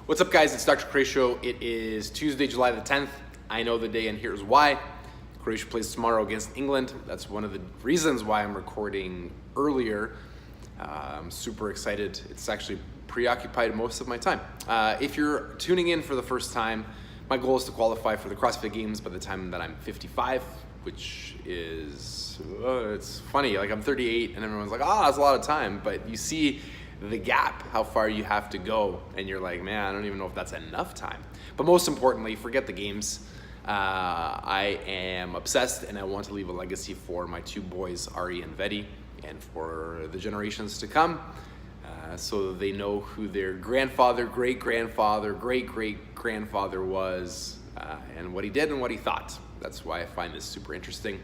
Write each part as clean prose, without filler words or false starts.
What's up, guys? It's Dr. Kresimir. It is Tuesday, July the 10th. I know the day, and here's why. Croatia plays tomorrow against England. That's one of the reasons why I'm recording earlier. I'm super excited. It's actually preoccupied most of my time. If you're tuning in for the first time, my goal is to qualify for the CrossFit Games by the time that I'm 55, which is, it's funny, like I'm 38 and everyone's like, that's a lot of time, but you see the gap, how far you have to go, and you're like, man, I don't even know if that's enough time. But most importantly, forget the games. I am obsessed and I want to leave a legacy for my two boys, Ari and Vedi, and for the generations to come, so that they know who their grandfather, great-grandfather, great-great-grandfather was, and what he did and what he thought. That's why I find this super interesting.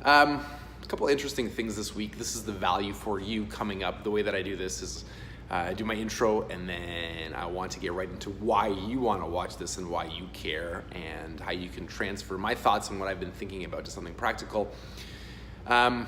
A couple of interesting things this week. This is the value for you coming up. The way that I do this is I do my intro, and then I want to get right into why you want to watch this and why you care, and how you can transfer my thoughts and what I've been thinking about to something practical. I'm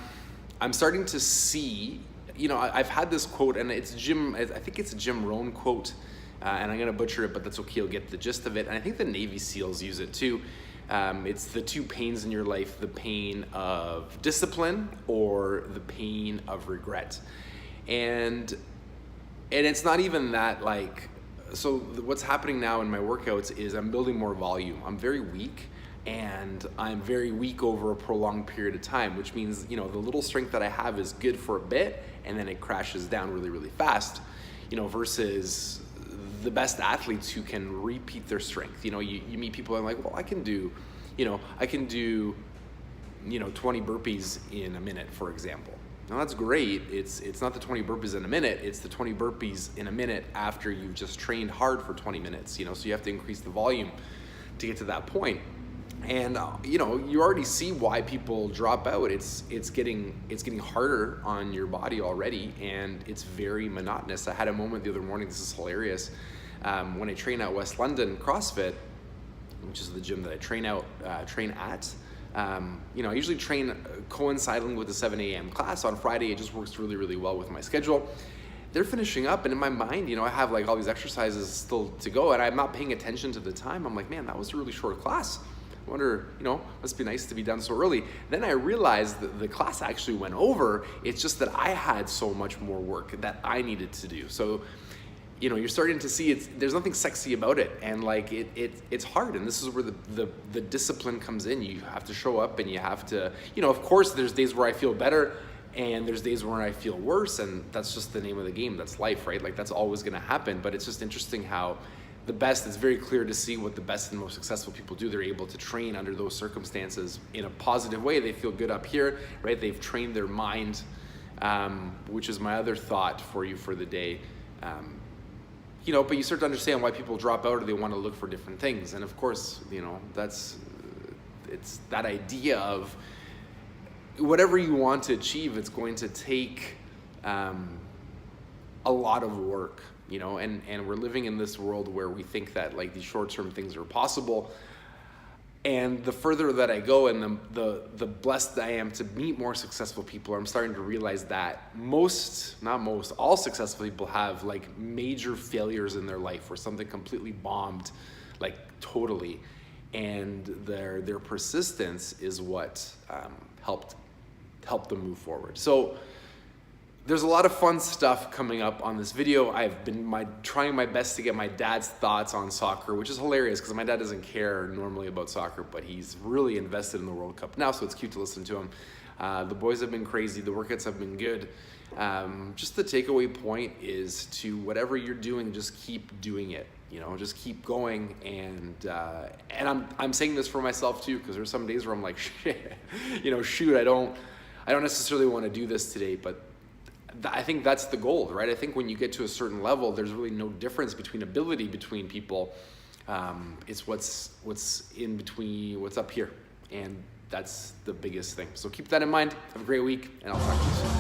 starting to see, I've had this quote, and it's I think it's a Jim Rohn quote, and I'm going to butcher it, but that's okay. You'll get the gist of it. And I think the Navy SEALs use it too. It's the two pains in your life, the pain of discipline or the pain of regret. And it's not even that, like, so what's happening now in my workouts is I'm building more volume. I'm very weak, and I'm very weak over a prolonged period of time, which means, the little strength that I have is good for a bit, and then it crashes down really, really fast, versus the best athletes who can repeat their strength. You meet people and like, well, I can do 20 burpees in a minute, for example. Now that's great. It's not the 20 burpees in a minute, it's the 20 burpees in a minute after you've just trained hard for 20 minutes, so you have to increase the volume to get to that point. And you already see why people drop out. It's getting harder on your body already, and it's very monotonous. I had a moment the other morning, this is hilarious, when I train at West London CrossFit, which is the gym that I train at. I usually train coinciding with the 7 a.m. class on Friday. It just works really, really well with my schedule. They're finishing up, and in my mind, I have like all these exercises still to go, and I'm not paying attention to the time. I'm like, man, that was a really short class. I wonder, must be nice to be done so early. Then I realized that the class actually went over. It's just that I had so much more work that I needed to do. So, you're starting to see there's nothing sexy about it, and like it's hard. And this is where the discipline comes in. You have to show up, and you have to, of course, there's days where I feel better, and there's days where I feel worse, and that's just the name of the game. That's life, right? Like that's always going to happen. But it's just interesting how it's very clear to see what the best and most successful people do. They're able to train under those circumstances in a positive way. They feel good up here, right? They've trained their mind, which is my other thought for you for the day. But you start to understand why people drop out, or they want to look for different things. And of course, it's that idea of whatever you want to achieve, it's going to take a lot of work. And we're living in this world where we think that like these short-term things are possible. And the further that I go, and the blessed I am to meet more successful people, I'm starting to realize that all successful people have like major failures in their life where something completely bombed, like totally. And their persistence is what helped them move forward. So there's a lot of fun stuff coming up on this video. I've been trying my best to get my dad's thoughts on soccer, which is hilarious because my dad doesn't care normally about soccer, but he's really invested in the World Cup now, so it's cute to listen to him. The boys have been crazy. The workouts have been good. Just the takeaway point is to whatever you're doing, just keep doing it. Just keep going. And I'm saying this for myself too, because there's some days where I'm like, shit, shoot, I don't necessarily want to do this today, but I think that's the goal, right? I think when you get to a certain level, there's really no difference between ability between people. It's what's in between, what's up here. And that's the biggest thing. So keep that in mind. Have a great week, and I'll talk to you soon.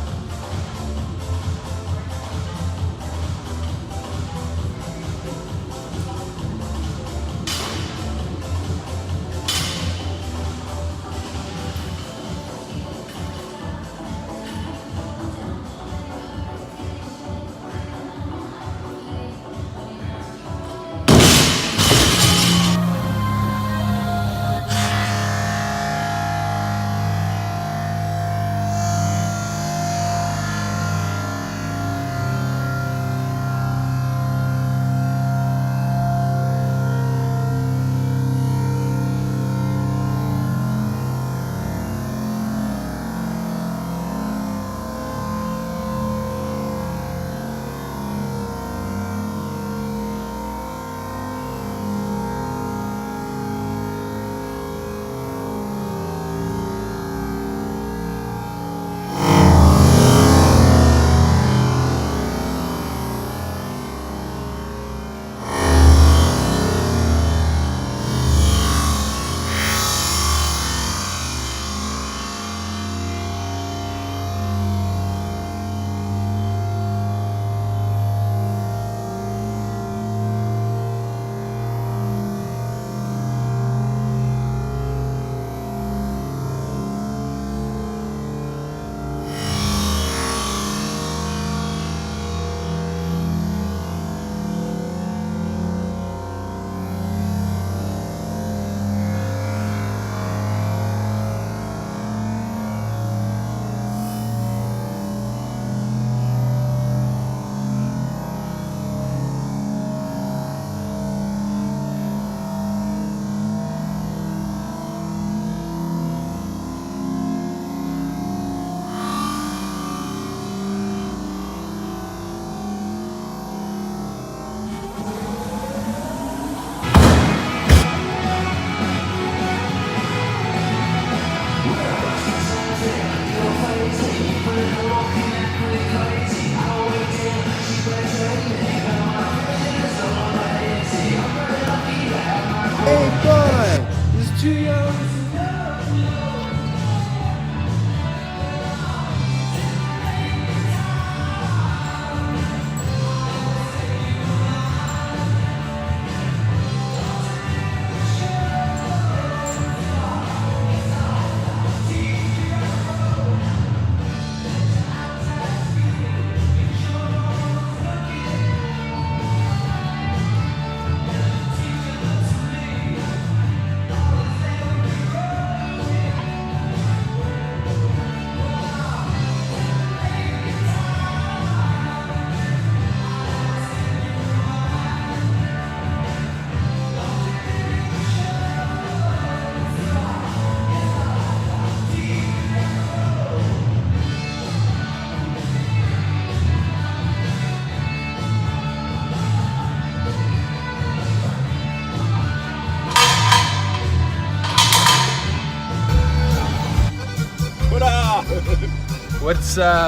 Hey boy, it's too young.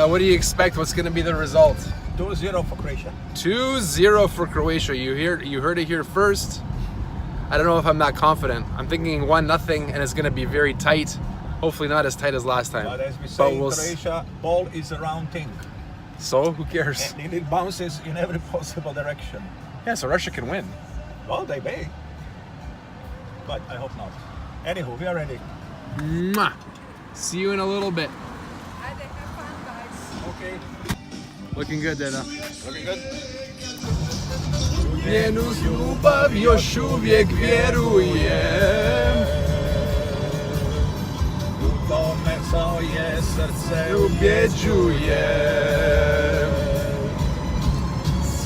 What do you expect? What's going to be the result? 2-0 for Croatia. 2-0 for Croatia. You heard it here first. I don't know if I'm that confident. I'm thinking 1-0 and it's going to be very tight. Hopefully not as tight as last time. But as we say in Croatia, ball is a round thing. So who cares? And it bounces in every possible direction. Yeah, so Russia can win. Well, they may. But I hope not. Anywho, we are ready. Mwah. See you in a little bit. Okay. Looking good, Dana. Looking good. Njenu ljubav još uvijek vjerujem. U tome svoje srce Ubjeđujem.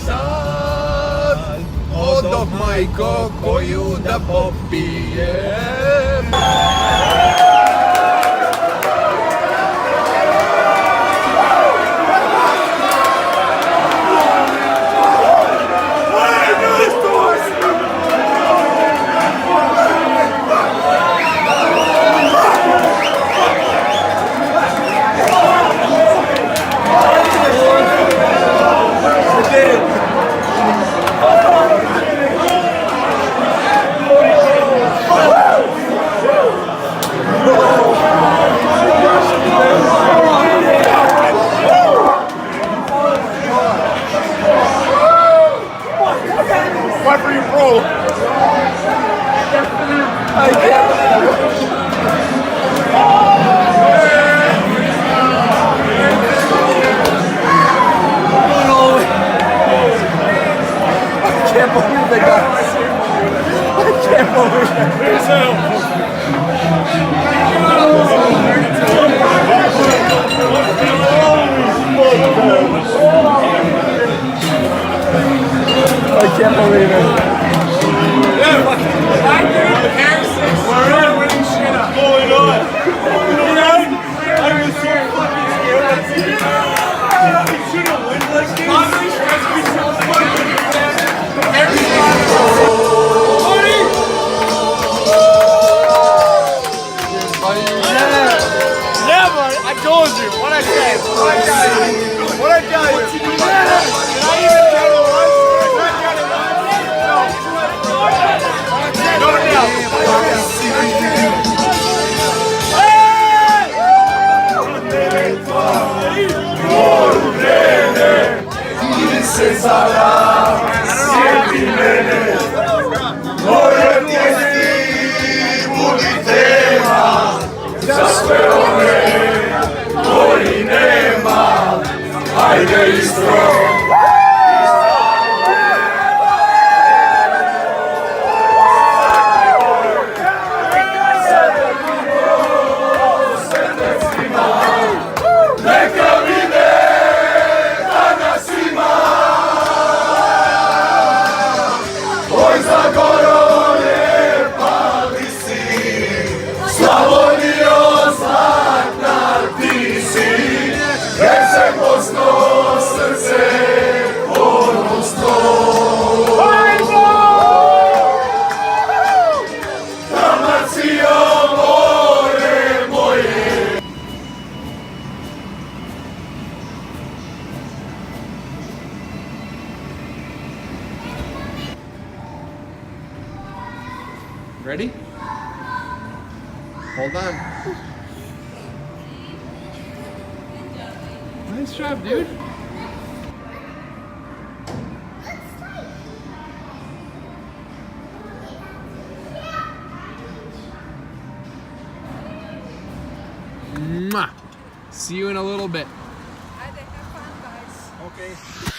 Sad odoh majko koju da popijem. Ajde istro, Ready? Hold on. Nice job, dude. Mwah. See you in a little bit. Have fun, guys. Okay.